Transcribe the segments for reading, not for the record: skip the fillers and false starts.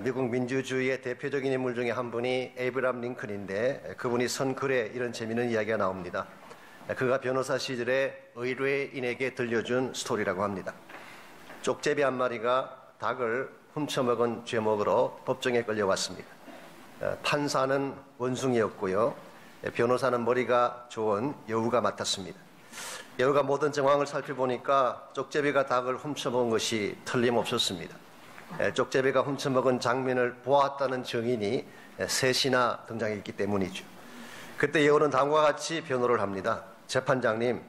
미국 민주주의의 대표적인 인물 중에 한 분이 에이브람 링컨인데 그분이 쓴 글에 이런 재미있는 이야기가 나옵니다. 그가 변호사 시절에 의뢰인에게 들려준 스토리라고 합니다. 쪽제비 한 마리가 닭을 훔쳐먹은 죄목으로 법정에 끌려왔습니다. 판사는 원숭이였고요. 변호사는 머리가 좋은 여우가 맡았습니다. 여우가 모든 정황을 살펴보니까 쪽제비가 닭을 훔쳐먹은 것이 틀림없었습니다. 쪽제비가 훔쳐먹은 장면을 보았다는 증인이 셋이나 등장했기 때문이죠. 그때 여우는 다음과 같이 변호를 합니다. 재판장님,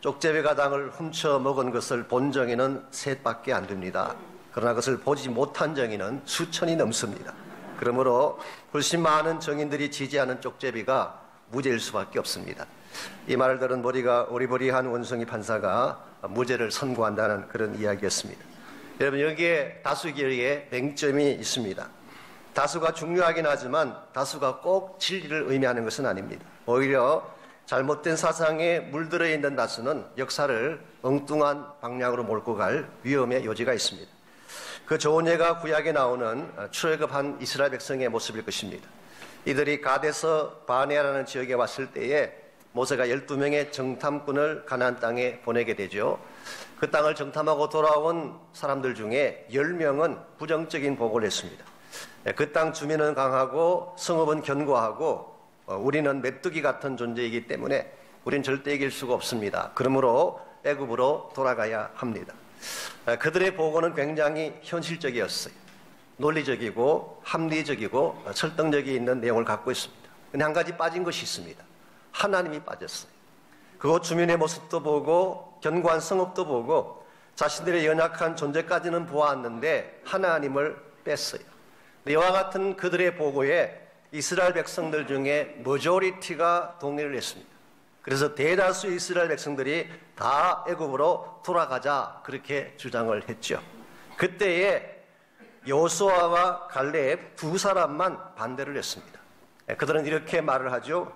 쪽제비가 닭을 훔쳐먹은 것을 본 정인은 셋밖에 안 됩니다. 그러나 그것을 보지 못한 정인은 수천이 넘습니다. 그러므로 훨씬 많은 정인들이 지지하는 쪽제비가 무죄일 수밖에 없습니다. 이 말을 들은 머리가 오리버리한 원숭이 판사가 무죄를 선고한다는 그런 이야기였습니다. 여러분, 여기에 다수결의 맹점이 있습니다. 다수가 중요하긴 하지만 다수가 꼭 진리를 의미하는 것은 아닙니다. 오히려 잘못된 사상에 물들어 있는 다수는 역사를 엉뚱한 방향으로 몰고 갈 위험의 요지가 있습니다. 그 좋은 예가 구약에 나오는 출애굽한 이스라엘 백성의 모습일 것입니다. 이들이 가데스 바네아라는 지역에 왔을 때에 모세가 12명의 정탐꾼을 가나안 땅에 보내게 되죠. 그 땅을 정탐하고 돌아온 사람들 중에 10명은 부정적인 보고를 했습니다. 그 땅 주민은 강하고 성읍은 견고하고 우리는 메뚜기 같은 존재이기 때문에 우린 절대 이길 수가 없습니다. 그러므로 애굽으로 돌아가야 합니다. 그들의 보고는 굉장히 현실적이었어요. 논리적이고 합리적이고 설득력이 있는 내용을 갖고 있습니다. 근데 한 가지 빠진 것이 있습니다. 하나님이 빠졌어요. 그곳 주민의 모습도 보고 견고한 성읍도 보고 자신들의 연약한 존재까지는 보았는데 하나님을 뺐어요. 이와 같은 그들의 보고에 이스라엘 백성들 중에 머조리티가 동의를 했습니다. 그래서 대다수 이스라엘 백성들이 다 애굽으로 돌아가자 그렇게 주장을 했죠. 그때에 여호수아와 갈렙 두 사람만 반대를 했습니다. 그들은 이렇게 말을 하죠.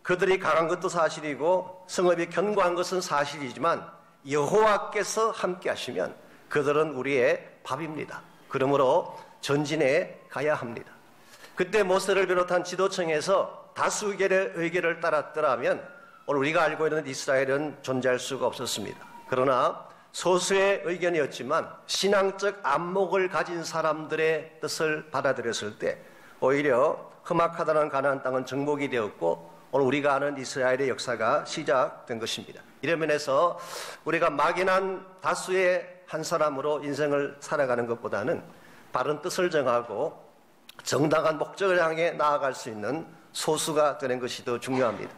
그들이 강한 것도 사실이고 성읍이 견고한 것은 사실이지만 여호와께서 함께 하시면 그들은 우리의 밥입니다. 그러므로 전진해 가야 합니다. 그때 모세를 비롯한 지도층에서 다수결의 의견을 따랐더라면 오늘 우리가 알고 있는 이스라엘은 존재할 수가 없었습니다. 그러나 소수의 의견이었지만 신앙적 안목을 가진 사람들의 뜻을 받아들였을 때 오히려 험악하다는 가나안 땅은 정복이 되었고 오늘 우리가 아는 이스라엘의 역사가 시작된 것입니다. 이런 면에서 우리가 막연한 다수의 한 사람으로 인생을 살아가는 것보다는 바른 뜻을 정하고 정당한 목적을 향해 나아갈 수 있는 소수가 되는 것이 더 중요합니다.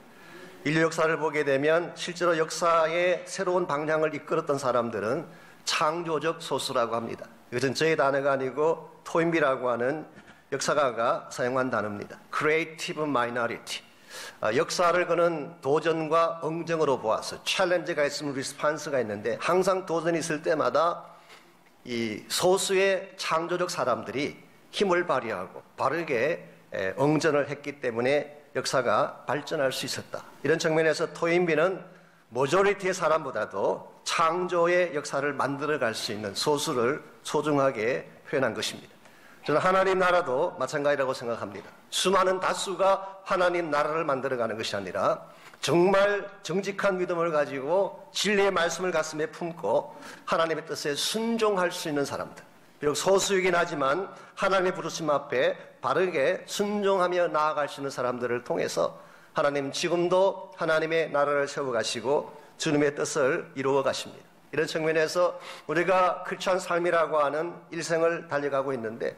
인류 역사를 보게 되면 실제로 역사의 새로운 방향을 이끌었던 사람들은 창조적 소수라고 합니다. 이것은 저의 단어가 아니고 토인비라고 하는 역사가가 사용한 단어입니다. Creative Minority. 역사를 그는 도전과 응정으로 보아서 챌린지가 있으면 리스판스가 있는데 항상 도전이 있을 때마다 이 소수의 창조적 사람들이 힘을 발휘하고 바르게 응전을 했기 때문에 역사가 발전할 수 있었다. 이런 측면에서 토인비는 모조리티의 사람보다도 창조의 역사를 만들어갈 수 있는 소수를 소중하게 표현한 것입니다. 저는 하나님 나라도 마찬가지라고 생각합니다. 수많은 다수가 하나님 나라를 만들어가는 것이 아니라 정말 정직한 믿음을 가지고 진리의 말씀을 가슴에 품고 하나님의 뜻에 순종할 수 있는 사람들, 비록 소수이긴 하지만 하나님의 부르심 앞에 바르게 순종하며 나아갈 수 있는 사람들을 통해서 하나님 지금도 하나님의 나라를 세워가시고 주님의 뜻을 이루어 가십니다. 이런 측면에서 우리가 크리스찬 삶이라고 하는 일생을 달려가고 있는데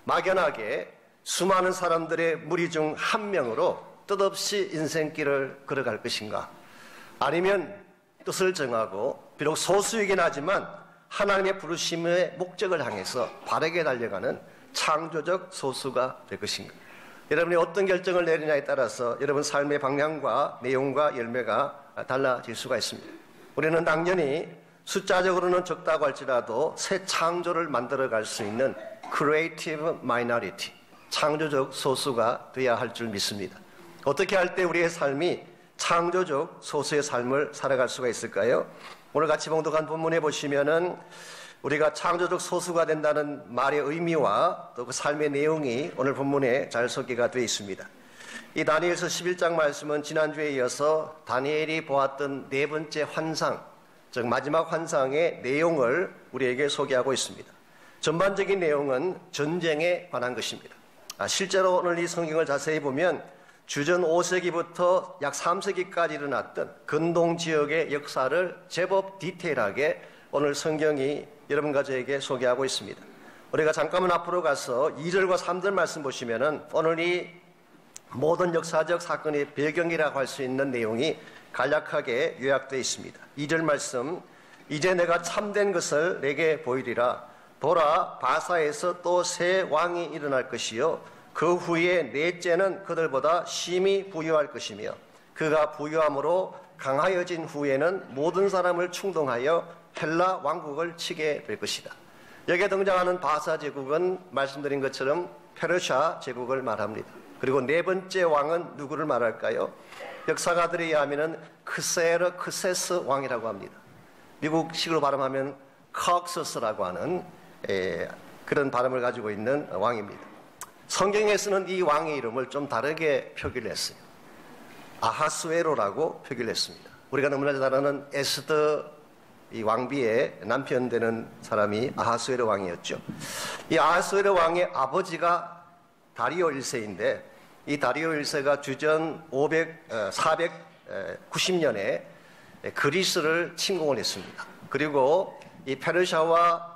막연하게 수많은 사람들의 무리 중 한 명으로 뜻없이 인생길을 걸어갈 것인가, 아니면 뜻을 정하고 비록 소수이긴 하지만 하나님의 부르심의 목적을 향해서 바르게 달려가는 창조적 소수가 될 것인가. 여러분이 어떤 결정을 내리냐에 따라서 여러분 삶의 방향과 내용과 열매가 달라질 수가 있습니다. 우리는 당연히 숫자적으로는 적다고 할지라도 새 창조를 만들어갈 수 있는 Creative Minority, 창조적 소수가 되어야 할 줄 믿습니다. 어떻게 할 때 우리의 삶이 창조적 소수의 삶을 살아갈 수가 있을까요? 오늘 같이 봉독한 본문에 보시면은 우리가 창조적 소수가 된다는 말의 의미와 또 그 삶의 내용이 오늘 본문에 잘 소개가 되어 있습니다. 이 다니엘서 11장 말씀은 지난주에 이어서 다니엘이 보았던 네 번째 환상, 즉 마지막 환상의 내용을 우리에게 소개하고 있습니다. 전반적인 내용은 전쟁에 관한 것입니다. 실제로 오늘 이 성경을 자세히 보면 주전 5세기부터 약 3세기까지 일어났던 근동 지역의 역사를 제법 디테일하게 오늘 성경이 여러분과 저에게 소개하고 있습니다. 우리가 잠깐만 앞으로 가서 2절과 3절 말씀 보시면은 오늘 이 모든 역사적 사건의 배경이라고 할 수 있는 내용이 간략하게 요약되어 있습니다. 2절 말씀, 이제 내가 참된 것을 내게 보이리라. 보라, 바사에서 또 새 왕이 일어날 것이요 그 후에 넷째는 그들보다 심히 부유할 것이며 그가 부유함으로 강하여진 후에는 모든 사람을 충동하여 헬라 왕국을 치게 될 것이다. 여기에 등장하는 바사 제국은 말씀드린 것처럼 페르시아 제국을 말합니다. 그리고 네 번째 왕은 누구를 말할까요? 역사가들에 의하면 크세스 왕이라고 합니다. 미국식으로 발음하면 칵서스라고 하는 그런 발음을 가지고 있는 왕입니다. 성경에서는 이 왕의 이름을 좀 다르게 표기를 했어요. 아하스웨로라고 표기를 했습니다. 우리가 너무나 잘 아는 에스더 이 왕비의 남편 되는 사람이 아하스웨로 왕이었죠. 이 아하스웨로 왕의 아버지가 다리오 1세인데 이 다리오 1세가 주전 490년에 그리스를 침공을 했습니다. 그리고 이 페르시아와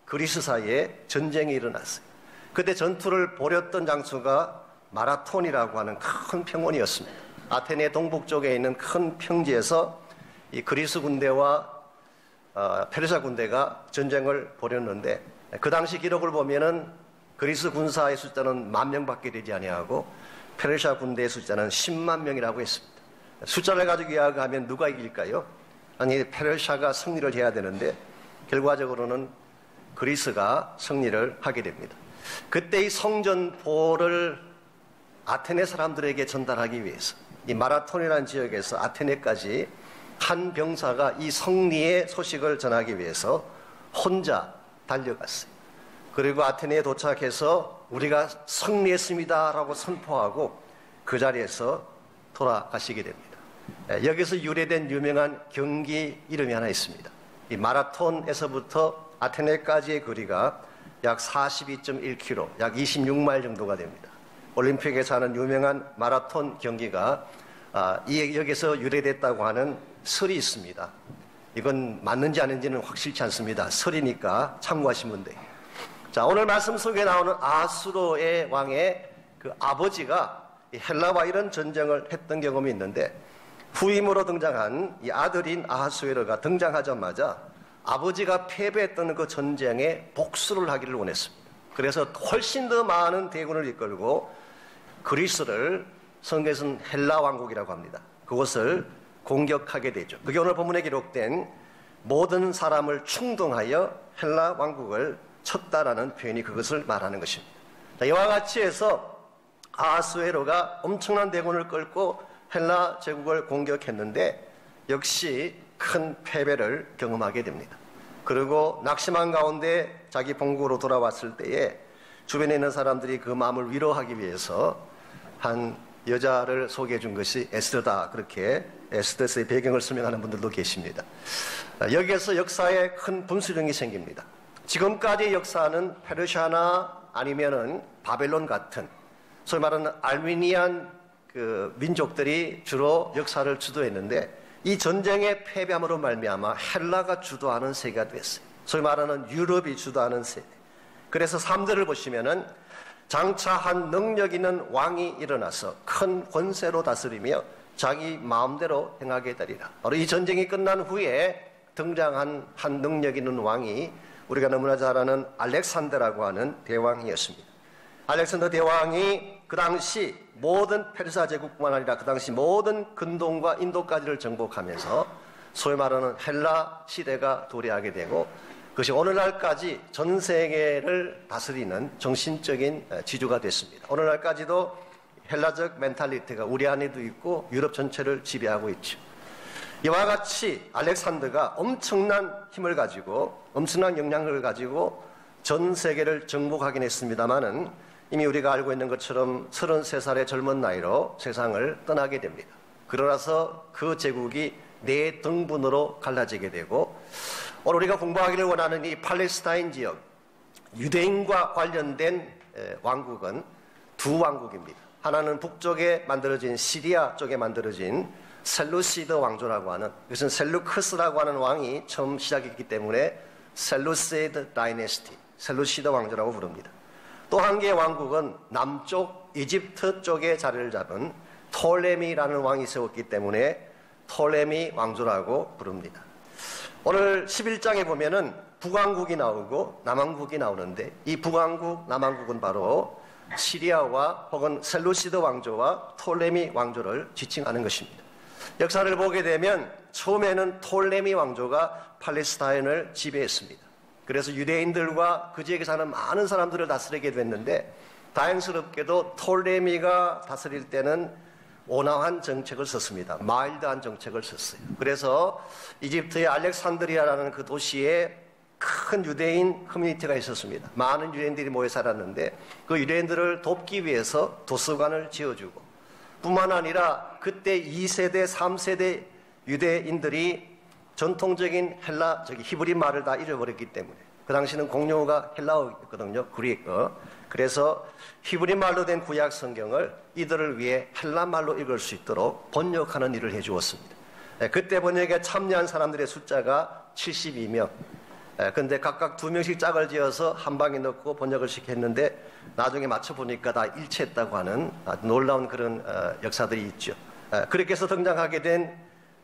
그리스 사이에 전쟁이 일어났어요. 그때 전투를 벌였던 장소가 마라톤이라고 하는 큰 평원이었습니다. 아테네 동북쪽에 있는 큰 평지에서 이 그리스 군대와 페르시아 군대가 전쟁을 벌였는데 그 당시 기록을 보면은 그리스 군사의 숫자는 10,000명밖에 되지 아니하고 페르시아 군대의 숫자는 10만 명이라고 했습니다. 숫자를 가지고 이야기하면 누가 이길까요? 아니 페르시아가 승리를 해야 되는데 결과적으로는 그리스가 승리를 하게 됩니다. 그때 이 성전포를 아테네 사람들에게 전달하기 위해서 이 마라톤이라는 지역에서 아테네까지 한 병사가 이 승리의 소식을 전하기 위해서 혼자 달려갔어요. 그리고 아테네에 도착해서 우리가 승리했습니다 라고 선포하고 그 자리에서 돌아가시게 됩니다. 여기서 유래된 유명한 경기 이름이 하나 있습니다. 이 마라톤에서부터 아테네까지의 거리가 약 42.1km, 약 26마일 정도가 됩니다. 올림픽에서 하는 유명한 마라톤 경기가 여기서 유래됐다고 하는 설이 있습니다. 이건 맞는지 아닌지는 확실치 않습니다. 설이니까 참고하시면 돼요. 자, 오늘 말씀 속에 나오는 아하스웨로의 왕의 그 아버지가 헬라와 이런 전쟁을 했던 경험이 있는데 후임으로 등장한 이 아들인 아하스웨로가 등장하자마자 아버지가 패배했던 그 전쟁에 복수를 하기를 원했습니다. 그래서 훨씬 더 많은 대군을 이끌고 그리스를 성경에서는 헬라 왕국이라고 합니다. 그것을 공격하게 되죠. 그게 오늘 본문에 기록된 모든 사람을 충동하여 헬라 왕국을 쳤다라는 표현이 그것을 말하는 것입니다. 자, 이와 같이 해서 아하스웨로가 엄청난 대군을 끌고 헬라 제국을 공격했는데 역시 큰 패배를 경험하게 됩니다. 그리고 낙심한 가운데 자기 본국으로 돌아왔을 때에 주변에 있는 사람들이 그 마음을 위로하기 위해서 한 여자를 소개해 준 것이 에스더다. 그렇게 에스더의 배경을 설명하는 분들도 계십니다. 여기에서 역사에 큰 분수령이 생깁니다. 지금까지의 역사는 페르시아나 아니면은 바벨론 같은 소위 말하는 알미니안 그 민족들이 주로 역사를 주도했는데 이 전쟁의 패배함으로 말미암아 헬라가 주도하는 세계가 됐어요. 소위 말하는 유럽이 주도하는 세대. 그래서 3절을 보시면은 장차 한 능력 있는 왕이 일어나서 큰 권세로 다스리며 자기 마음대로 행하게 되리라. 바로 이 전쟁이 끝난 후에 등장한 한 능력 있는 왕이 우리가 너무나 잘 아는 알렉산더라고 하는 대왕이었습니다. 알렉산더 대왕이 그 당시 모든 페르시아 제국뿐만 아니라 그 당시 모든 근동과 인도까지를 정복하면서 소위 말하는 헬라 시대가 도래하게 되고 그것이 오늘날까지 전 세계를 다스리는 정신적인 지주가 됐습니다. 오늘날까지도 헬라적 멘탈리티가 우리 안에도 있고 유럽 전체를 지배하고 있죠. 이와 같이 알렉산더가 엄청난 힘을 가지고 엄청난 영향력을 가지고 전 세계를 정복하긴 했습니다마는 이미 우리가 알고 있는 것처럼 33살의 젊은 나이로 세상을 떠나게 됩니다. 그러나서 그 제국이 네 등분으로 갈라지게 되고 오늘 우리가 공부하기를 원하는 이 팔레스타인 지역 유대인과 관련된 왕국은 두 왕국입니다. 하나는 북쪽에 만들어진 시리아 쪽에 만들어진 셀루시드 왕조라고 하는, 이것은 셀루크스라고 하는 왕이 처음 시작했기 때문에 셀루시드 다이내스티, 셀루시드 왕조라고 부릅니다. 또 한 개의 왕국은 남쪽 이집트 쪽에 자리를 잡은 톨레미라는 왕이 세웠기 때문에 톨레미 왕조라고 부릅니다. 오늘 11장에 보면은 북왕국이 나오고 남왕국이 나오는데 이 북왕국, 남왕국은 바로 시리아와 혹은 셀루시드 왕조와 톨레미 왕조를 지칭하는 것입니다. 역사를 보게 되면 처음에는 톨레미 왕조가 팔레스타인을 지배했습니다. 그래서 유대인들과 그 지역에 사는 많은 사람들을 다스리게 됐는데 다행스럽게도 톨레미가 다스릴 때는 온화한 정책을 썼습니다. 마일드한 정책을 썼어요. 그래서 이집트의 알렉산드리아라는 그 도시에 큰 유대인 커뮤니티가 있었습니다. 많은 유대인들이 모여 살았는데 그 유대인들을 돕기 위해서 도서관을 지어주고 뿐만 아니라 그때 2세대, 3세대 유대인들이 전통적인 히브리 말을 다 잃어버렸기 때문에 그 당시는 공용어가 헬라어였거든요. 그리스어. 그래서 히브리 말로 된 구약 성경을 이들을 위해 헬라 말로 읽을 수 있도록 번역하는 일을 해주었습니다. 그때 번역에 참여한 사람들의 숫자가 72명. 근데 각각 2명씩 짝을 지어서 한 방에 넣고 번역을 시켰는데 나중에 맞춰보니까 다 일치했다고 하는 아주 놀라운 그런 역사들이 있죠. 그렇게 해서 등장하게 된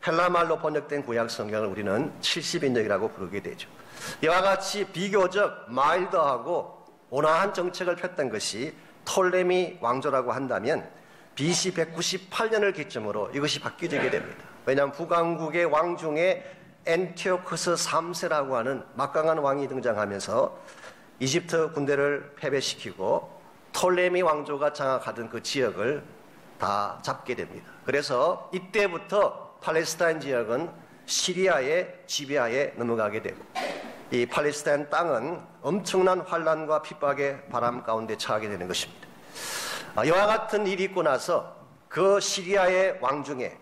헬라말로 번역된 구약 성경을 우리는 70인역이라고 부르게 되죠. 이와 같이 비교적 마일드하고 온화한 정책을 폈던 것이 톨레미 왕조라고 한다면 BC 198년을 기점으로 이것이 바뀌게 됩니다. 왜냐하면 북왕국의 왕 중에 엔티오쿠스 3세라고 하는 막강한 왕이 등장하면서 이집트 군대를 패배시키고 톨레미 왕조가 장악하던 그 지역을 다 잡게 됩니다. 그래서 이때부터 팔레스타인 지역은 시리아의 지배하에 넘어가게 되고 이 팔레스타인 땅은 엄청난 환란과 핍박의 바람 가운데 처하게 되는 것입니다. 이와 같은 일이 있고 나서 그 시리아의 왕 중에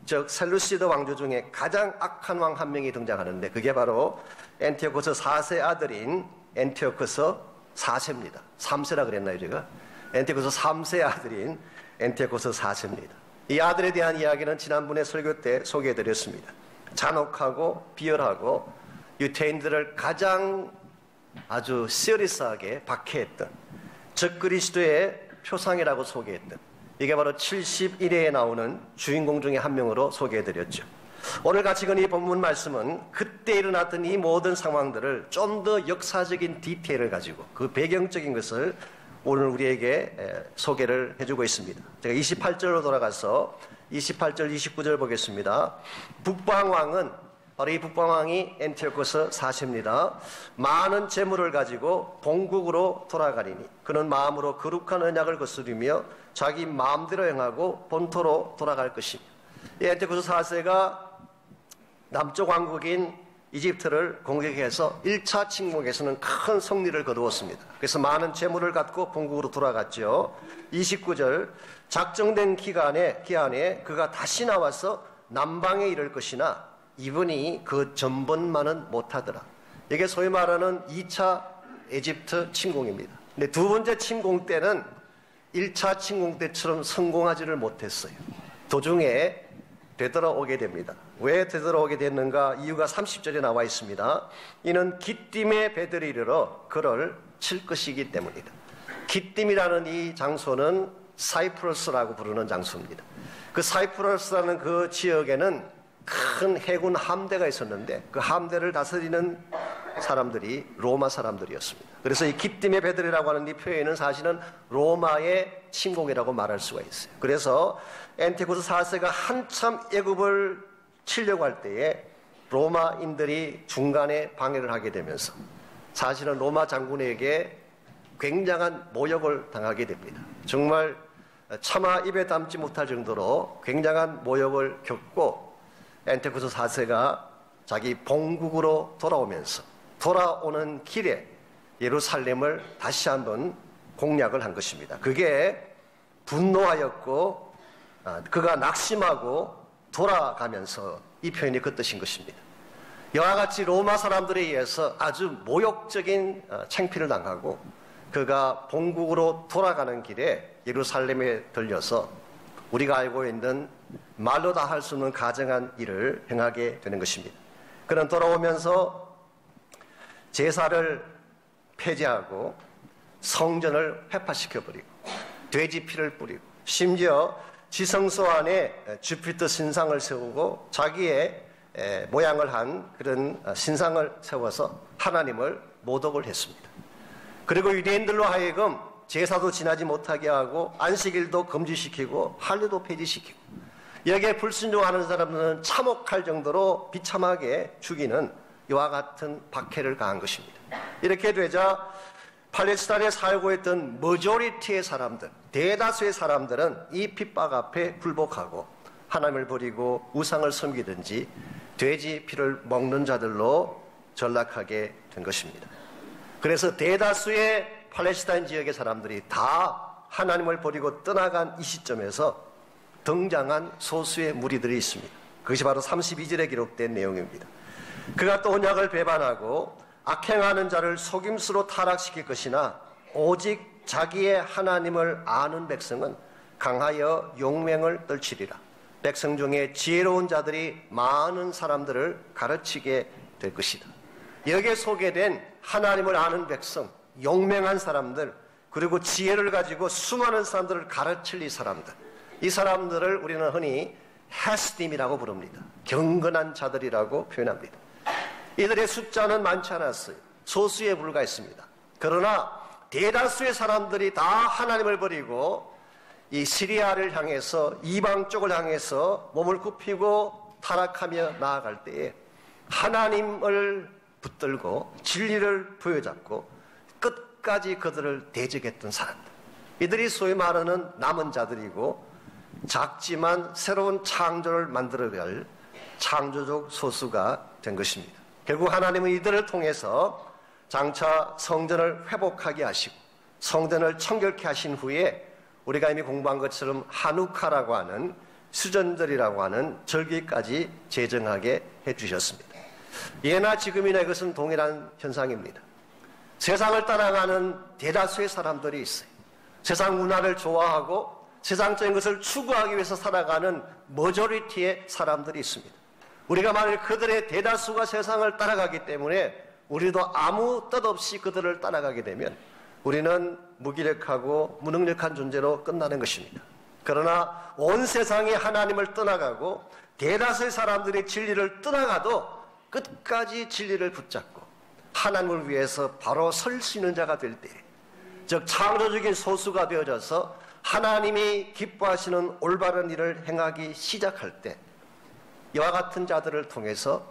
즉 셀루시드 왕조 중에 가장 악한 왕 한 명이 등장하는데 그게 바로 엔티오쿠스 4세 아들인 엔티오쿠스 4세입니다. 3세라 그랬나요 제가? 엔티오쿠스 3세 아들인 엔티오쿠스 4세입니다. 이 아들에 대한 이야기는 지난번에 설교 때 소개해드렸습니다. 잔혹하고 비열하고 유태인들을 가장 아주 시리어스하게 박해했던 적그리스도의 표상이라고 소개했던 이게 바로 71회에 나오는 주인공 중에 한 명으로 소개해드렸죠. 오늘 같이 이 본문 말씀은 그때 일어났던 이 모든 상황들을 좀 더 역사적인 디테일을 가지고 그 배경적인 것을 오늘 우리에게 소개를 해주고 있습니다. 제가 28절로 돌아가서 28절, 29절 보겠습니다. 북방왕은 바로 이 북방왕이 엔티오쿠스 4세입니다. 많은 재물을 가지고 본국으로 돌아가리니 그는 마음으로 거룩한 언약을 거스르며 자기 마음대로 행하고 본토로 돌아갈 것이며 이 엔티오쿠스 4세가 남쪽 왕국인 이집트를 공격해서 1차 침공에서는 큰 승리를 거두었습니다. 그래서 많은 재물을 갖고 본국으로 돌아갔죠. 29절 작정된 기한에 그가 다시 나와서 남방에 이를 것이나 이분이 그 전번만은 못하더라. 이게 소위 말하는 2차 에집트 침공입니다. 근데 두 번째 침공 때는 1차 침공 때처럼 성공하지를 못했어요. 도중에 되돌아오게 됩니다. 왜 되돌아오게 됐는가? 이유가 30절에 나와 있습니다. 이는 기띔의 배들이 이르러 그를 칠 것이기 때문이다. 기띔이라는 이 장소는 사이프러스라고 부르는 장소입니다. 그 사이프러스라는 그 지역에는 큰 해군 함대가 있었는데 그 함대를 다스리는 사람들이 로마 사람들이었습니다. 그래서 이 기띔의 배들이라고 하는 이 표현은 사실은 로마의 침공이라고 말할 수가 있어요. 그래서 엔티오쿠스 4세가 한참 애굽을 치려고 할 때에 로마인들이 중간에 방해를 하게 되면서 사실은 로마 장군에게 굉장한 모욕을 당하게 됩니다. 정말 차마 입에 담지 못할 정도로 굉장한 모욕을 겪고 안티오쿠스 4세가 자기 본국으로 돌아오는 길에 예루살렘을 다시 한번 공략을 한 것입니다. 그게 분노하였고 그가 낙심하고 돌아가면서 이 표현이 그 뜻인 것입니다. 이와 같이 로마 사람들에 의해서 아주 모욕적인 창피를 당하고 그가 본국으로 돌아가는 길에 예루살렘에 들려서 우리가 알고 있는 말로 다 할 수 없는 가증한 일을 행하게 되는 것입니다. 그는 돌아오면서 제사를 폐지하고 성전을 회파시켜버리고 돼지 피를 뿌리고 심지어 지성소 안에 주피터 신상을 세우고 자기의 모양을 한 그런 신상을 세워서 하나님을 모독을 했습니다. 그리고 유대인들로 하여금 제사도 지나지 못하게 하고 안식일도 금지시키고 할례도 폐지시키고 여기에 불순종하는 사람들은 참혹할 정도로 비참하게 죽이는 이와 같은 박해를 가한 것입니다. 이렇게 되자 팔레스타인에 살고 있던 머저리티의 사람들, 대다수의 사람들은 이 핍박 앞에 굴복하고 하나님을 버리고 우상을 섬기든지 돼지 피를 먹는 자들로 전락하게 된 것입니다. 그래서 대다수의 팔레스타인 지역의 사람들이 다 하나님을 버리고 떠나간 이 시점에서 등장한 소수의 무리들이 있습니다. 그것이 바로 32절에 기록된 내용입니다. 그가 또 언약을 배반하고 악행하는 자를 속임수로 타락시킬 것이나 오직 자기의 하나님을 아는 백성은 강하여 용맹을 떨치리라. 백성 중에 지혜로운 자들이 많은 사람들을 가르치게 될 것이다. 여기에 소개된 하나님을 아는 백성, 용맹한 사람들, 그리고 지혜를 가지고 수많은 사람들을 가르칠 이 사람들, 이 사람들을 우리는 흔히 헤스딤이라고 부릅니다. 경건한 자들이라고 표현합니다. 이들의 숫자는 많지 않았어요. 소수에 불과했습니다. 그러나 대다수의 사람들이 다 하나님을 버리고 이 시리아를 향해서 이방 쪽을 향해서 몸을 굽히고 타락하며 나아갈 때에 하나님을 붙들고 진리를 부여잡고 끝까지 그들을 대적했던 사람들, 이들이 소위 말하는 남은 자들이고 작지만 새로운 창조를 만들어갈 창조적 소수가 된 것입니다. 결국 하나님은 이들을 통해서 장차 성전을 회복하게 하시고 성전을 청결케 하신 후에 우리가 이미 공부한 것처럼 하누카라고 하는 수전절이라고 하는 절기까지 제정하게 해주셨습니다. 예나 지금이나 이것은 동일한 현상입니다. 세상을 따라가는 대다수의 사람들이 있어요. 세상 문화를 좋아하고 세상적인 것을 추구하기 위해서 살아가는 머저리티의 사람들이 있습니다. 우리가 만일 그들의 대다수가 세상을 따라가기 때문에 우리도 아무 뜻 없이 그들을 따라가게 되면 우리는 무기력하고 무능력한 존재로 끝나는 것입니다. 그러나 온 세상이 하나님을 떠나가고 대다수의 사람들이 진리를 떠나가도 끝까지 진리를 붙잡고 하나님을 위해서 바로 설 수 있는 자가 될 때, 즉 창조적인 소수가 되어져서 하나님이 기뻐하시는 올바른 일을 행하기 시작할 때 이와 같은 자들을 통해서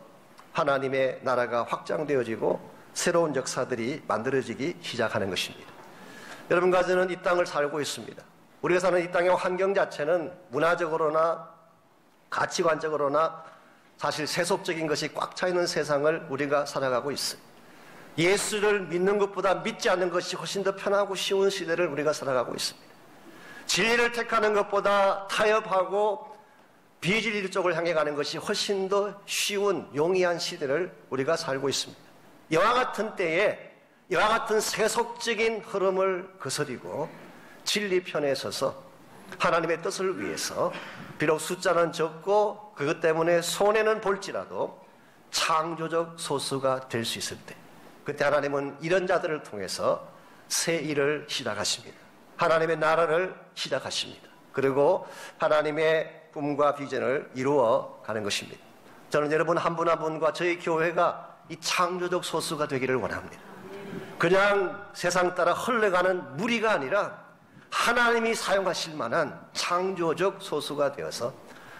하나님의 나라가 확장되어지고 새로운 역사들이 만들어지기 시작하는 것입니다. 여러분과 저는 이 땅을 살고 있습니다. 우리가 사는 이 땅의 환경 자체는 문화적으로나 가치관적으로나 사실 세속적인 것이 꽉 차 있는 세상을 우리가 살아가고 있어요. 예수를 믿는 것보다 믿지 않는 것이 훨씬 더 편하고 쉬운 시대를 우리가 살아가고 있습니다. 진리를 택하는 것보다 타협하고 비진리 쪽을 향해 가는 것이 훨씬 더 쉬운 용이한 시대를 우리가 살고 있습니다. 이와 같은 때에 이와 같은 세속적인 흐름을 거스리고 진리 편에 서서 하나님의 뜻을 위해서 비록 숫자는 적고 그것 때문에 손해는 볼지라도 창조적 소수가 될 수 있을 때, 그때 하나님은 이런 자들을 통해서 새 일을 시작하십니다. 하나님의 나라를 시작하십니다. 그리고 하나님의 꿈과 비전을 이루어 가는 것입니다. 저는 여러분 한 분 한 분과 저희 교회가 이 창조적 소수가 되기를 원합니다. 그냥 세상 따라 흘러가는 무리가 아니라 하나님이 사용하실 만한 창조적 소수가 되어서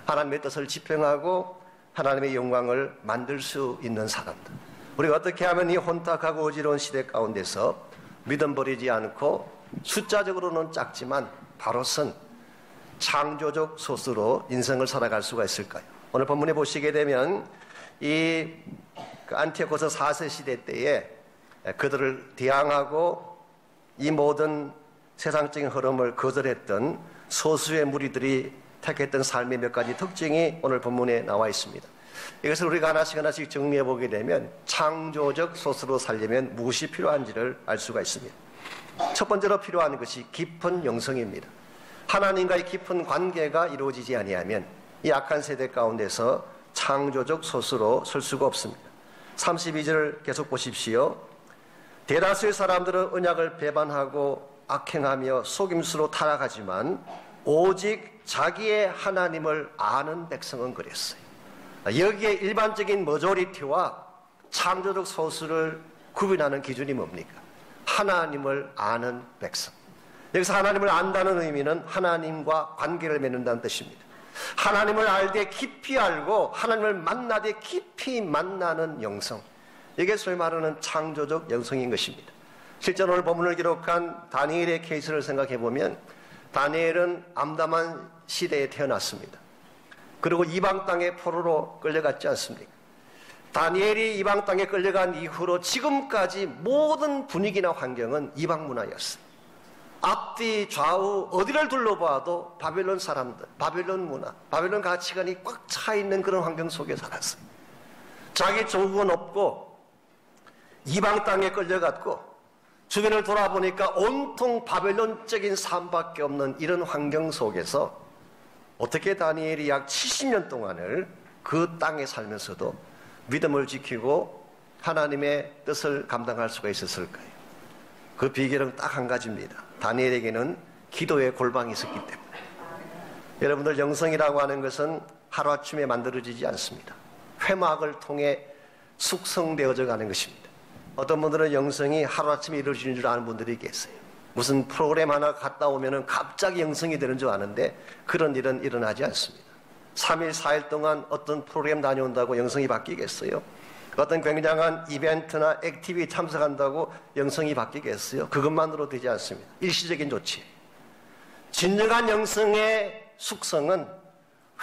하나님의 뜻을 집행하고 하나님의 영광을 만들 수 있는 사람들. 우리가 어떻게 하면 이 혼탁하고 어지러운 시대 가운데서 믿음 버리지 않고 숫자적으로는 작지만 바로선 창조적 소수로 인생을 살아갈 수가 있을까요? 오늘 본문에 보시게 되면 이 안티오코스 4세 시대 때에 그들을 대항하고 이 모든 세상적인 흐름을 거절했던 소수의 무리들이 택했던 삶의 몇 가지 특징이 오늘 본문에 나와 있습니다. 이것을 우리가 하나씩 정리해 보게 되면 창조적 소수로 살려면 무엇이 필요한지를 알 수가 있습니다. 첫 번째로 필요한 것이 깊은 영성입니다. 하나님과의 깊은 관계가 이루어지지 아니하면 이 악한 세대 가운데서 창조적 소수로 설 수가 없습니다. 32절을 계속 보십시오. 대다수의 사람들은 언약을 배반하고 악행하며 속임수로 타락하지만 오직 자기의 하나님을 아는 백성은 그랬어요. 여기에 일반적인 머저리티와 창조적 소수를 구분하는 기준이 뭡니까? 하나님을 아는 백성. 여기서 하나님을 안다는 의미는 하나님과 관계를 맺는다는 뜻입니다. 하나님을 알되 깊이 알고 하나님을 만나되 깊이 만나는 영성. 이게 소위 말하는 창조적 영성인 것입니다. 실제로 오늘 본문을 기록한 다니엘의 케이스를 생각해 보면 다니엘은 암담한 시대에 태어났습니다. 그리고 이방 땅에 포로로 끌려갔지 않습니까? 다니엘이 이방 땅에 끌려간 이후로 지금까지 모든 분위기나 환경은 이방 문화였어요. 앞뒤 좌우 어디를 둘러봐도 바벨론 사람들, 바벨론 문화, 바벨론 가치관이 꽉 차 있는 그런 환경 속에 살았어요. 자기 조국은 없고 이방 땅에 끌려갔고 주변을 돌아보니까 온통 바벨론적인 삶밖에 없는 이런 환경 속에서 어떻게 다니엘이 약 70년 동안을 그 땅에 살면서도 믿음을 지키고 하나님의 뜻을 감당할 수가 있었을까요? 그 비결은 딱 한 가지입니다. 다니엘에게는 기도의 골방이 있었기 때문에. 여러분들 영성이라고 하는 것은 하루아침에 만들어지지 않습니다. 회막을 통해 숙성되어져 가는 것입니다. 어떤 분들은 영성이 하루아침에 이루어지는 줄 아는 분들이 계세요. 무슨 프로그램 하나 갔다 오면 갑자기 영성이 되는 줄 아는데 그런 일은 일어나지 않습니다. 3일, 4일 동안 어떤 프로그램 다녀온다고 영성이 바뀌겠어요? 어떤 굉장한 이벤트나 액티비티 참석한다고 영성이 바뀌겠어요? 그것만으로 되지 않습니다. 일시적인 조치. 진정한 영성의 숙성은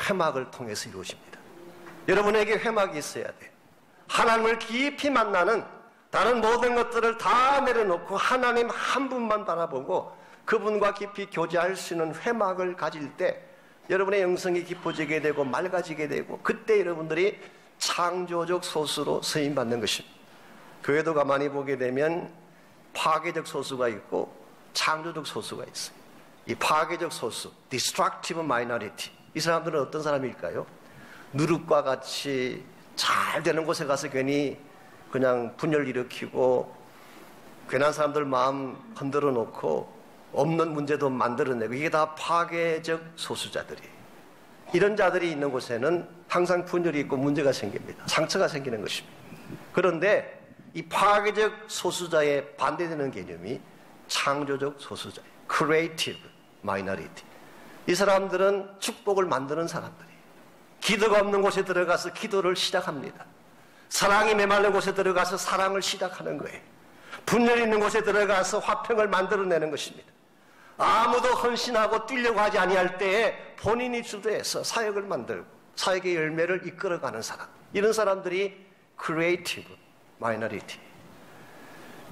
회막을 통해서 이루어집니다. 여러분에게 회막이 있어야 돼요. 하나님을 깊이 만나는 다른 모든 것들을 다 내려놓고 하나님 한 분만 바라보고 그분과 깊이 교제할 수 있는 회막을 가질 때 여러분의 영성이 깊어지게 되고 맑아지게 되고 그때 여러분들이 창조적 소수로 쓰임받는 것입니다. 교회도 가만히 보게 되면 파괴적 소수가 있고 창조적 소수가 있어요. 이 파괴적 소수, destructive minority, 이 사람들은 어떤 사람일까요? 누룩과 같이 잘 되는 곳에 가서 괜히 그냥 분열 일으키고 괜한 사람들 마음 흔들어 놓고 없는 문제도 만들어내고 이게 다 파괴적 소수자들이에요. 이런 자들이 있는 곳에는 항상 분열이 있고 문제가 생깁니다. 상처가 생기는 것입니다. 그런데 이 파괴적 소수자에 반대되는 개념이 창조적 소수자예요. Creative minority. 이 사람들은 축복을 만드는 사람들이에요. 기도가 없는 곳에 들어가서 기도를 시작합니다. 사랑이 메말른 곳에 들어가서 사랑을 시작하는 거예요. 분열이 있는 곳에 들어가서 화평을 만들어내는 것입니다. 아무도 헌신하고 뛰려고 하지 아니할 때에 본인이 주도해서 사역을 만들고 사역의 열매를 이끌어가는 사람, 이런 사람들이 크리에이티브 마이너리티.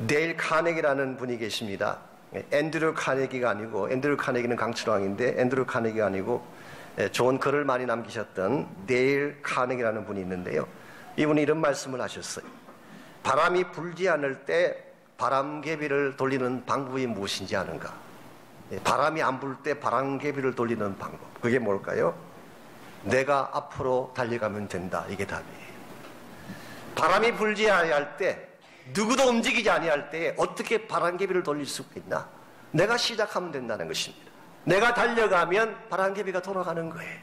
데일 카네기라는 분이 계십니다. 앤드류 카네기가 아니고, 앤드류 카네기는 강철왕인데 앤드류 카네기가 아니고 좋은 글을 많이 남기셨던 데일 카네기라는 분이 있는데요. 이분이 이런 말씀을 하셨어요. 바람이 불지 않을 때 바람개비를 돌리는 방법이 무엇인지 아는가? 바람이 안 불 때 바람개비를 돌리는 방법, 그게 뭘까요? 내가 앞으로 달려가면 된다. 이게 답이에요. 바람이 불지 아니할 때, 누구도 움직이지 아니할 때 어떻게 바람개비를 돌릴 수가 있나? 내가 시작하면 된다는 것입니다. 내가 달려가면 바람개비가 돌아가는 거예요.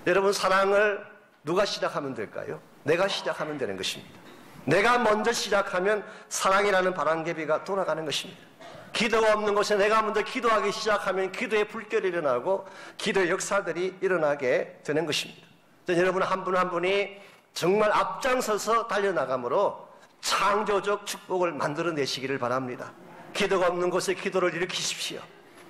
여러분, 사랑을 누가 시작하면 될까요? 내가 시작하면 되는 것입니다. 내가 먼저 시작하면 사랑이라는 바람개비가 돌아가는 것입니다. 기도가 없는 곳에 내가 먼저 기도하기 시작하면 기도의 불결이 일어나고 기도의 역사들이 일어나게 되는 것입니다. 여러분 한 분 한 분이 정말 앞장서서 달려나감으로 창조적 축복을 만들어내시기를 바랍니다. 기도가 없는 곳에 기도를 일으키십시오.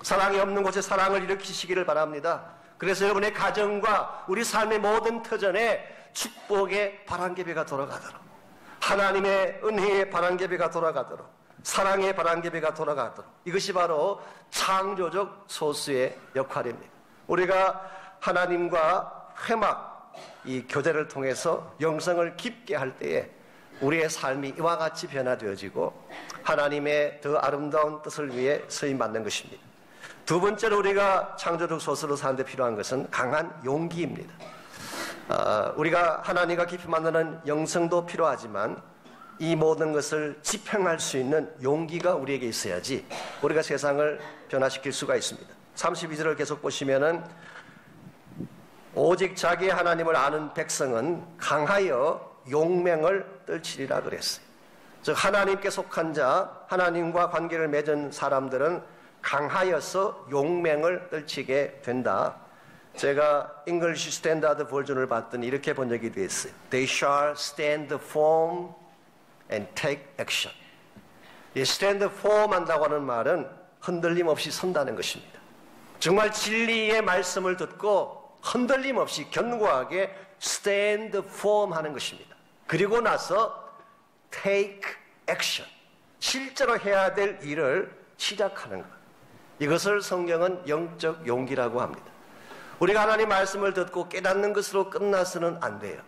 사랑이 없는 곳에 사랑을 일으키시기를 바랍니다. 그래서 여러분의 가정과 우리 삶의 모든 터전에 축복의 바람개비가 돌아가도록, 하나님의 은혜의 바람개비가 돌아가도록, 사랑의 바람개비가 돌아가도록, 이것이 바로 창조적 소수의 역할입니다. 우리가 하나님과 회막, 이 교제를 통해서 영성을 깊게 할 때에 우리의 삶이 이와 같이 변화되어지고 하나님의 더 아름다운 뜻을 위해 쓰임받는 것입니다. 두 번째로 우리가 창조적 소수로 사는 데 필요한 것은 강한 용기입니다. 우리가 하나님과 깊이 만나는 영성도 필요하지만 이 모든 것을 지평할 수 있는 용기가 우리에게 있어야지 우리가 세상을 변화시킬 수가 있습니다. 32절을 계속 보시면은 오직 자기 하나님을 아는 백성은 강하여 용맹을 떨치리라 그랬어요. 즉 하나님께 속한 자, 하나님과 관계를 맺은 사람들은 강하여서 용맹을 떨치게 된다. 제가 English Standard 버전을 봤더니 이렇게 번역이 되어 있어요. They shall stand firm and take action. 이 stand firm 한다고 하는 말은 흔들림 없이 선다는 것입니다. 정말 진리의 말씀을 듣고 흔들림 없이 견고하게 stand firm 하는 것입니다. 그리고 나서 take action, 실제로 해야 될 일을 시작하는 것. 이것을 성경은 영적 용기라고 합니다. 우리가 하나님 말씀을 듣고 깨닫는 것으로 끝나서는 안 돼요.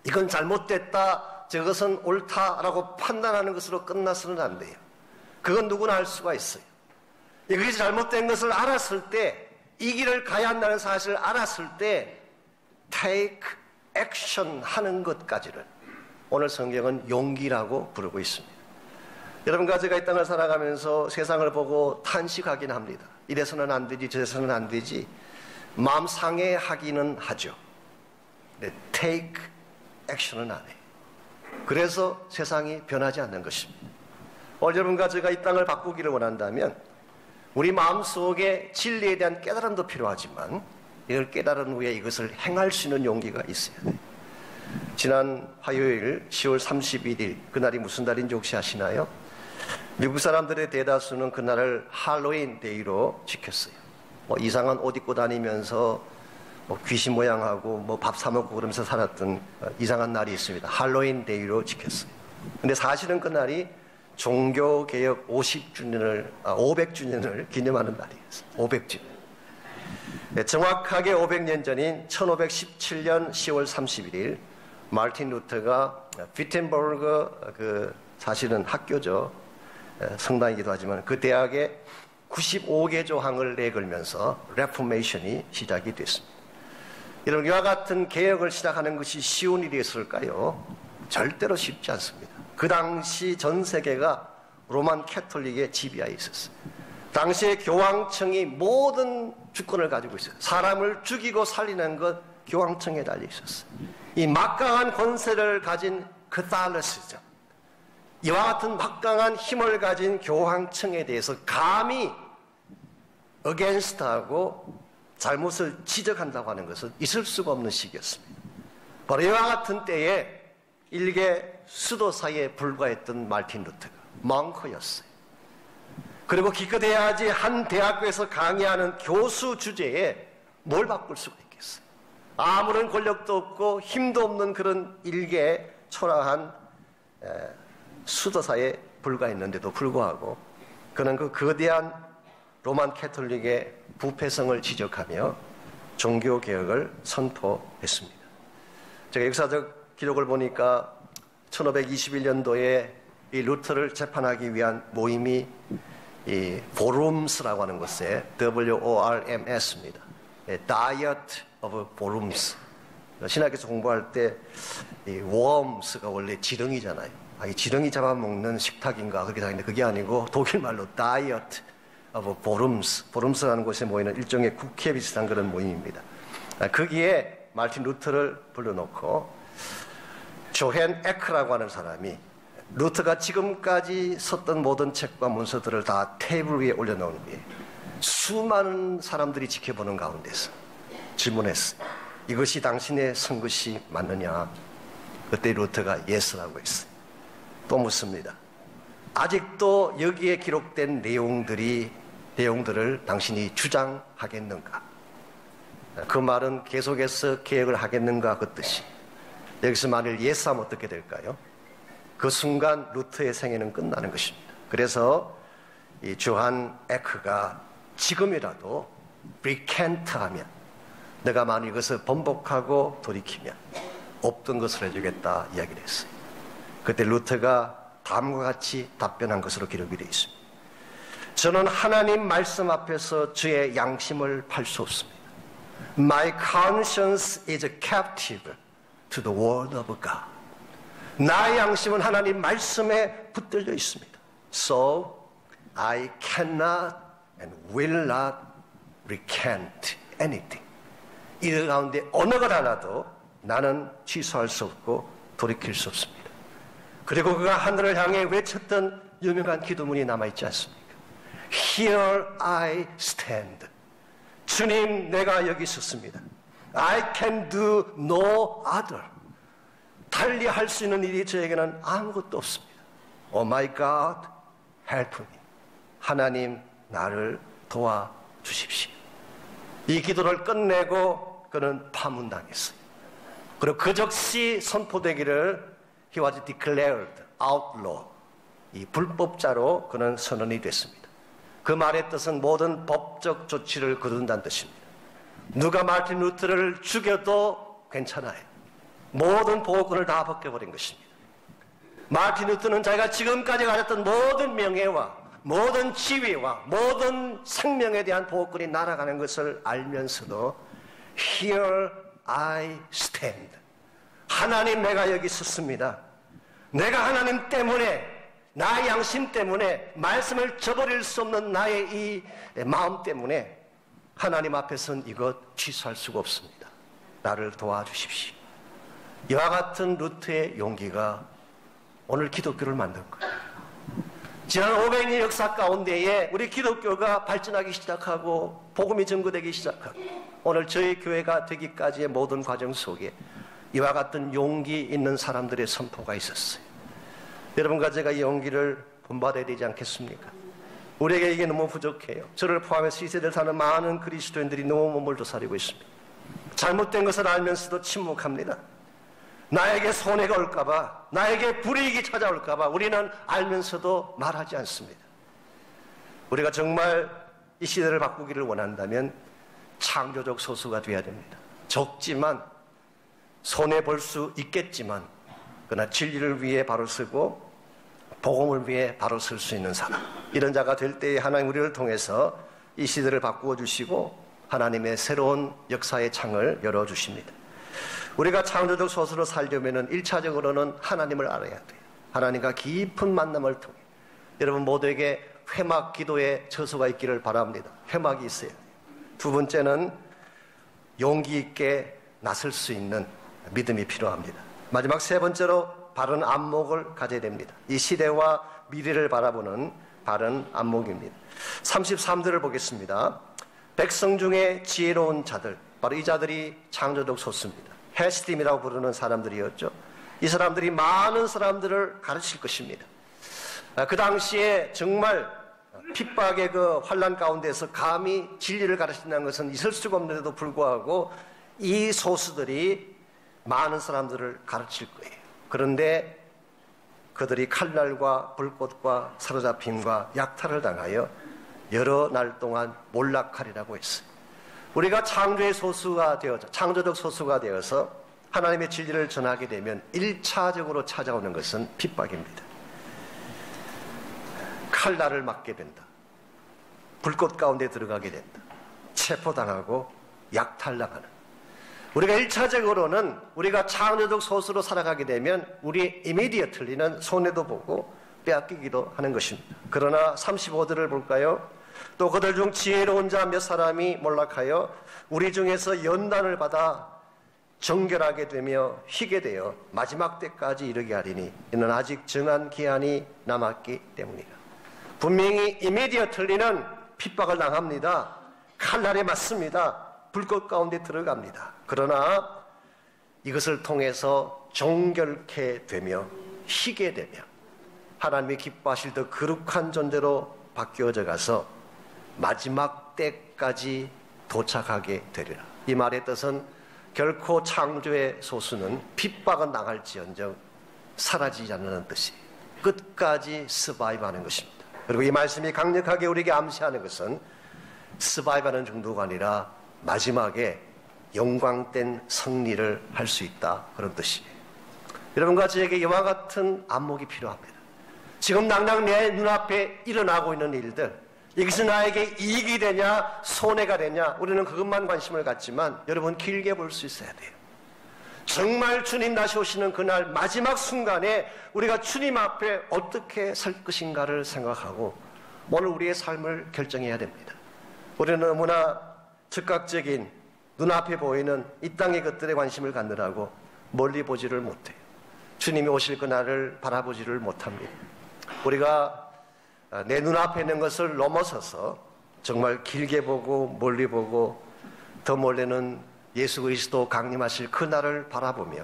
이건 잘못됐다, 저것은 옳다라고 판단하는 것으로 끝나서는 안 돼요. 그건 누구나 할 수가 있어요. 이것이 잘못된 것을 알았을 때, 이 길을 가야 한다는 사실을 알았을 때 take action 하는 것까지를 오늘 성경은 용기라고 부르고 있습니다. 여러분과 제가 이 땅을 살아가면서 세상을 보고 탄식하긴 합니다. 이래서는 안 되지, 저래서는 안 되지. 마음 상해하기는 하죠. 근데 take action은 안 해요. 그래서 세상이 변하지 않는 것입니다. 오늘 여러분과 제가 이 땅을 바꾸기를 원한다면 우리 마음속에 진리에 대한 깨달음도 필요하지만 이걸 깨달은 후에 이것을 행할 수 있는 용기가 있어야 돼요. 지난 화요일 10월 31일 그날이 무슨 날인지 혹시 아시나요? 미국 사람들의 대다수는 그날을 할로윈 데이로 지켰어요. 이상한 옷 입고 다니면서 귀신 모양하고 밥 사 먹고 그러면서 살았던 이상한 날이 있습니다. 할로윈 데이로 지켰어요. 근데 사실은 그날이 종교개혁 500주년을 기념하는 날이었어요. 500주년. 네, 정확하게 500년 전인 1517년 10월 31일 마르틴 루터가 비텐버그 사실은 학교죠. 성당이기도 하지만 그 대학에 95개 조항을 내걸면서 레포메이션이 시작이 됐습니다. 여러분, 이와 같은 개혁을 시작하는 것이 쉬운 일이었을까요? 절대로 쉽지 않습니다. 그 당시 전 세계가 로만 캐톨릭에 지배하에 있었어요. 당시에 교황청이 모든 주권을 가지고 있어요. 사람을 죽이고 살리는 것 교황청에 달려 있었어요. 이 막강한 권세를 가진 카탈리시즘, 이와 같은 막강한 힘을 가진 교황청에 대해서 감히 against하고 잘못을 지적한다고 하는 것은 있을 수가 없는 시기였습니다. 바로 이와 같은 때에 일개 수도사에 불과했던 마르틴 루터가 멍커였어요. 그리고 기껏해야지 한 대학교에서 강의하는 교수 주제에 뭘 바꿀 수가 있겠어요. 아무런 권력도 없고 힘도 없는 그런 일개 초라한 수도사에 불과했는데도 불구하고 그는 그 거대한 로만 캐톨릭의 부패성을 지적하며 종교개혁을 선포했습니다. 제가 역사적 기록을 보니까 1521년도에 이 루터를 재판하기 위한 모임이 이 보룸스라고 하는 곳에 WORMS입니다. Diet of Worms. 신학에서 공부할 때 이 worms가 원래 지렁이잖아요. 이 지렁이 잡아먹는 식탁인가 그렇게 생각했는데 그게 아니고 독일 말로 Diet of Worms. 보룸스라는 곳에 모이는 일종의 국회 비슷한 그런 모임입니다. 거기에 마르틴 루터를 불러놓고 조헨 에크라고 하는 사람이 루터가 지금까지 썼던 모든 책과 문서들을 다 테이블 위에 올려놓은 후에 수많은 사람들이 지켜보는 가운데서 질문했어요. 이것이 당신의 쓴 것이 맞느냐? 그때 루터가 예스라고 했어요. 또 묻습니다. 아직도 여기에 기록된 내용들을 당신이 주장하겠는가? 그 말은 계속해서 계획을 하겠는가 그 뜻이. 여기서 만일 예스하면 어떻게 될까요? 그 순간 루트의 생애는 끝나는 것입니다. 그래서 이 조한 에크가 지금이라도 리켄트하면, 내가 만일 이것을 번복하고 돌이키면 없던 것을 해주겠다 이야기를 했어요. 그때 루트가 다음과 같이 답변한 것으로 기록이 되어 있습니다. 저는 하나님 말씀 앞에서 저의 양심을 팔 수 없습니다. My conscience is captive to the word of God. 나의 양심은 하나님 말씀에 붙들려 있습니다. So I cannot and will not recant anything. 이 가운데 어느 것 하나도 나는 취소할 수 없고 돌이킬 수 없습니다. 그리고 그가 하늘을 향해 외쳤던 유명한 기도문이 남아있지 않습니까? Here I stand. 주님, 내가 여기 있었습니다. I can do no other. 달리 할 수 있는 일이 저에게는 아무것도 없습니다. Oh my God, help me. 하나님, 나를 도와주십시오. 이 기도를 끝내고 그는 파문당했어요. 그리고 그 즉시 선포되기를 He was declared outlaw. 이 불법자로 그는 선언이 됐습니다. 그 말의 뜻은 모든 법적 조치를 거둔다는 뜻입니다. 누가 마틴 루터를 죽여도 괜찮아요. 모든 보호권을 다 벗겨버린 것입니다. 마틴 루터는 자기가 지금까지 가졌던 모든 명예와 모든 지위와 모든 생명에 대한 보호권이 날아가는 것을 알면서도 Here I stand. 하나님, 내가 여기 있었습니다. 내가 하나님 때문에, 나의 양심 때문에, 말씀을 저버릴 수 없는 나의 이 마음 때문에 하나님 앞에서는 이것 취소할 수가 없습니다. 나를 도와주십시오. 이와 같은 루트의 용기가 오늘 기독교를 만든 거예요. 지난 500년 역사 가운데에 우리 기독교가 발전하기 시작하고 복음이 증거되기 시작하고 오늘 저희 교회가 되기까지의 모든 과정 속에 이와 같은 용기 있는 사람들의 선포가 있었어요. 여러분과 제가 이 용기를 본받아야 되지 않겠습니까? 우리에게 이게 너무 부족해요. 저를 포함해서 이 세대를 사는 많은 그리스도인들이 너무 몸을 도사리고 있습니다. 잘못된 것을 알면서도 침묵합니다. 나에게 손해가 올까봐, 나에게 불이익이 찾아올까봐 우리는 알면서도 말하지 않습니다. 우리가 정말 이 시대를 바꾸기를 원한다면 창조적 소수가 되어야 됩니다. 적지만 손해볼 수 있겠지만 그러나 진리를 위해 바로 서고 복음을 위해 바로 설 수 있는 사람, 이런 자가 될 때에 하나님 우리를 통해서 이 시대를 바꾸어 주시고 하나님의 새로운 역사의 창을 열어주십니다. 우리가 창조적 소수로 살려면 1차적으로는 하나님을 알아야 돼요. 하나님과 깊은 만남을 통해 여러분 모두에게 회막 기도의 처소가 있기를 바랍니다. 회막이 있어야 돼요. 두 번째는 용기 있게 나설 수 있는 믿음이 필요합니다. 마지막 세 번째로 바른 안목을 가져야 됩니다. 이 시대와 미래를 바라보는 바른 안목입니다. 33절을 보겠습니다. 백성 중에 지혜로운 자들, 바로 이 자들이 창조적 소수입니다. 헤스팀이라고 부르는 사람들이었죠. 이 사람들이 많은 사람들을 가르칠 것입니다. 그 당시에 정말 핍박의 그 환란 가운데서 감히 진리를 가르친다는 것은 있을 수가 없는데도 불구하고 이 소수들이 많은 사람들을 가르칠 거예요. 그런데 그들이 칼날과 불꽃과 사로잡힘과 약탈을 당하여 여러 날 동안 몰락하리라고 했어요. 우리가 창조의 소수가 되어서, 창조적 소수가 되어서 하나님의 진리를 전하게 되면 1차적으로 찾아오는 것은 핍박입니다. 칼날을 맞게 된다. 불꽃 가운데 들어가게 된다. 체포당하고 약탈당하는. 우리가 1차적으로는 우리가 창조적 소수로 살아가게 되면 우리 immediately는 손해도 보고 빼앗기기도 하는 것입니다. 그러나 35절을 볼까요? 또 그들 중 지혜로운 자 몇 사람이 몰락하여 우리 중에서 연단을 받아 정결하게 되며 희게 되어 마지막 때까지 이르게 하리니 이는 아직 정한 기한이 남았기 때문이라. 분명히 immediately는 핍박을 당합니다. 칼날에 맞습니다. 불꽃 가운데 들어갑니다. 그러나 이것을 통해서 정결케 되며 희게 되며 하나님이 기뻐하실 더 거룩한 존재로 바뀌어져 가서 마지막 때까지 도착하게 되리라. 이 말의 뜻은 결코 창조의 소수는 핍박은 당할지언정 사라지지 않는 뜻이 끝까지 서바이브하는 것입니다. 그리고 이 말씀이 강력하게 우리에게 암시하는 것은 서바이브하는 정도가 아니라 마지막에 영광된 승리를 할 수 있다, 그런 뜻이에요. 여러분과 저에게 이와 같은 안목이 필요합니다. 지금 당장 내 눈앞에 일어나고 있는 일들, 이것이 나에게 이익이 되냐 손해가 되냐, 우리는 그것만 관심을 갖지만 여러분 길게 볼 수 있어야 돼요. 정말 주님 다시 오시는 그날 마지막 순간에 우리가 주님 앞에 어떻게 설 것인가를 생각하고 오늘 우리의 삶을 결정해야 됩니다. 우리는 너무나 즉각적인 눈앞에 보이는 이 땅의 것들에 관심을 갖느라고 멀리 보지를 못해요. 주님이 오실 그날을 바라보지를 못합니다. 우리가 내 눈앞에 있는 것을 넘어서서 정말 길게 보고 멀리 보고 더 멀리는 예수 그리스도 강림하실 그날을 바라보며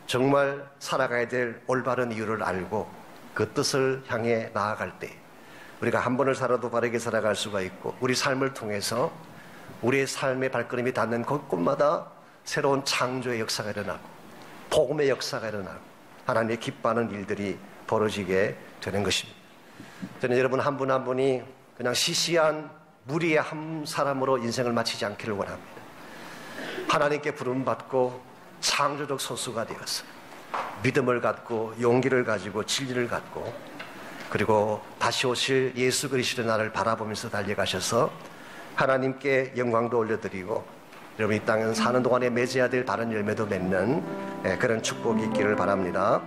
정말 살아가야 될 올바른 이유를 알고 그 뜻을 향해 나아갈 때 우리가 한 번을 살아도 바르게 살아갈 수가 있고, 우리 삶을 통해서 우리의 삶의 발걸음이 닿는 곳곳마다 새로운 창조의 역사가 일어나고 복음의 역사가 일어나고 하나님의 기뻐하는 일들이 벌어지게 되는 것입니다. 저는 여러분 한 분 한 분이 그냥 시시한 무리의 한 사람으로 인생을 마치지 않기를 원합니다. 하나님께 부름받고 창조적 소수가 되어서 믿음을 갖고 용기를 가지고 진리를 갖고 그리고 다시 오실 예수 그리스도의 날을 바라보면서 달려가셔서 하나님께 영광도 올려드리고 여러분 이 땅에서 사는 동안에 맺어야 될 다른 열매도 맺는 그런 축복이 있기를 바랍니다.